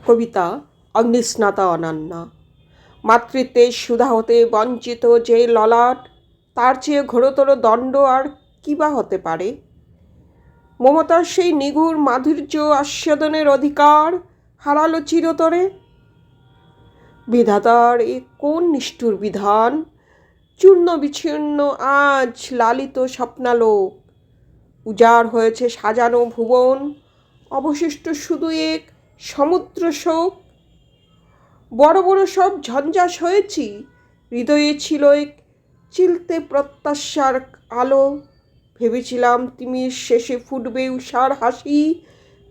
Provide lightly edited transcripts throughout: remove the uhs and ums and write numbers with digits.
কবিতা অগ্নিস্নাতা অনন্যা। মাতৃত্বের সুধা হতে বঞ্চিত যে ললাট, তার চেয়ে ঘোরতর দণ্ড আর কী বা হতে পারে? মমতার সেই নিগুড় মাধুর্য আস্বাদনের অধিকার হারালো চিরতরে। বিধাতার এ কোন নিষ্ঠুর বিধান! চূর্ণ বিচ্ছিন্ন আজ লালিত স্বপ্নালোক, উজাড় হয়েছে সাজানো ভুবন, অবশিষ্ট শুধু এক সমুদ্র শোক। বড় বড় সব ঝঞ্ঝাস হয়েছি, হৃদয়ে ছিল এক চিলতে প্রত্যাশার আলো। ভেবেছিলাম তিমির শেষে ফুটবে উষার হাসি,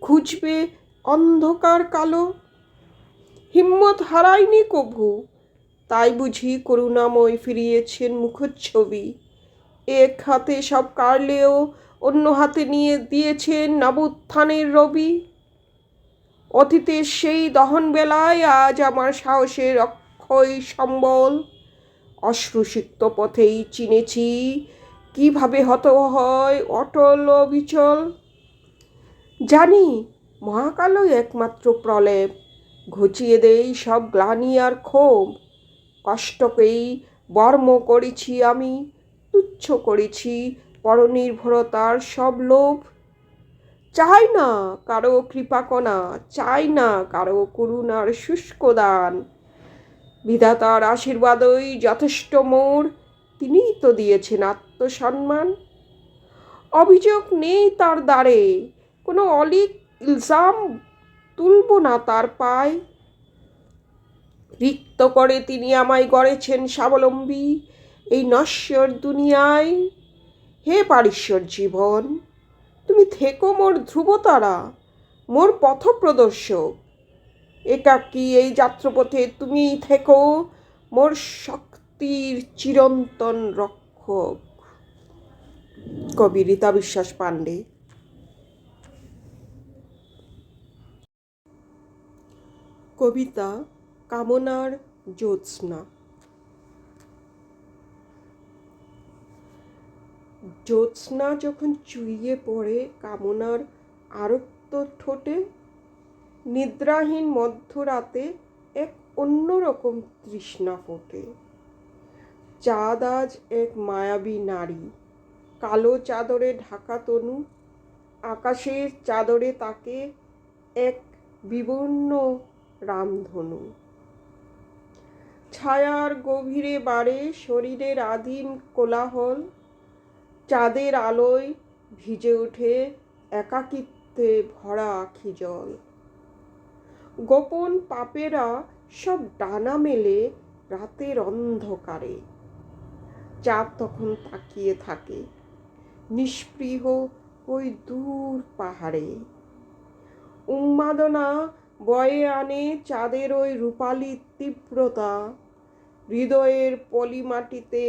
খুঁজবে অন্ধকার কালো। হিম্মত হারায়নি কভু, তাই বুঝি করুণাময় ফিরিয়েছেন মুখচ্ছবি। এক হাতে সব কাড়লেও অন্য হাতে নিয়ে দিয়েছেন নবোত্থানের রবি। অতীতের সেই দহন বেলায় আজ আমার সাহসের অক্ষয় সম্বল। অশ্রুসিক্ত পথেই চিনেছি কিভাবে হত হয় অটল অবিচল। জানি মহাকালই একমাত্র প্রলেপ, ঘুচিয়ে দেই সব গ্লানি আর ক্ষোভ। কষ্টকেই বর্ম করেছি আমি, তুচ্ছ করেছি পরনির্ভরতার সব লোভ। চাই না কারো কৃপাকণা, চাই না কারো করুণার শুষ্ক দান। বিধাতার আশীর্বাদই যথেষ্ট মোর, তিনিই তো দিয়েছেন আত্মসম্মান। অভিযোগ নেই তার দ্বারে, কোনো অলিক ইলজাম তুলব না তার পায়। রিক্ত করে তিনি আমায় গড়েছেন স্বাবলম্বী এই নশ্বর দুনিয়ায়। হে পারিশ্বর জীবন, তুমি থেকো মোর ধ্রুবতারা, মোর পথপ্রদর্শক। একাকী এই যাত্রাপথে তুমিই থেকো মোর শক্তির চিরন্তন রক্ষক। কবি রীতা বিশ্বাস পাণ্ডে। কবিতা কামনার জ্যোৎস্না। জ্যোৎস্না যখন চুইয়ে পড়ে কামনার আরক্ত ঠোঁটে, নিদ্রাহীন মধ্যরাতে এক অন্যরকম তৃষ্ণা ফোটে। চাঁদ আজ এক মায়াবী নারী, কালো চাদরে ঢাকা তনু, আকাশের চাদরে তাকে এক বিবর্ণ রামধনু। ছায়ার গভীরে বাড়ে শরীরের আদিম কোলাহল, চাঁদের আলোয় ভিজে ওঠে একাকিত্বে ভরা আখি জল। গোপন পাপেরা সব ডানা মেলে রাতের অন্ধকারে, চাঁদ তখন তাকিয়ে থাকে নিস্পৃহ ওই দূর পাহাড়ে। উন্মাদনা বয়ে আনে চাঁদের ওই রূপালি তীব্রতা, হৃদয়ের পলিমাটিতে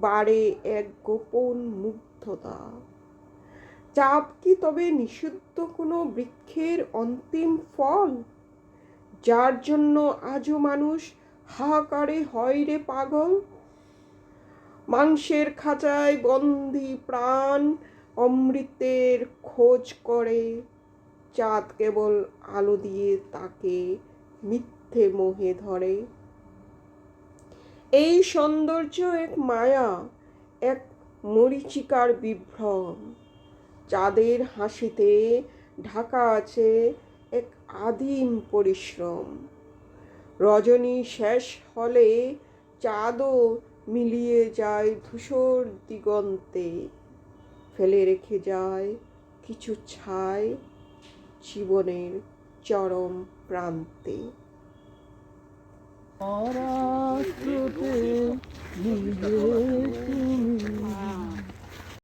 বাড়ে এক গোপন মুগ্ধতা। চাঁদ কি তবে নিষিদ্ধ কোনো বৃক্ষের অন্তিম ফল, যার জন্য আজও মানুষ হাহাকারে হয় রে পাগল? মাংসের খাঁচায় বন্দী প্রাণ অমৃতের খোঁজ করে, চাঁদ কেবল আলো দিয়ে তাকে মিথ্যে মোহে ধরে। এই সৌন্দর্য এক মায়া, এক মরীচিকার বিভ্রম। চাঁদের হাসিতে ঢাকা আছে এক আদিম পরিশ্রম। রজনী শেষ হলে চাঁদও মিলিয়ে যায় ধূসর দিগন্তে, ফেলে রেখে যায় কিছু ছাই জীবনের চরম প্রান্তে। নিজে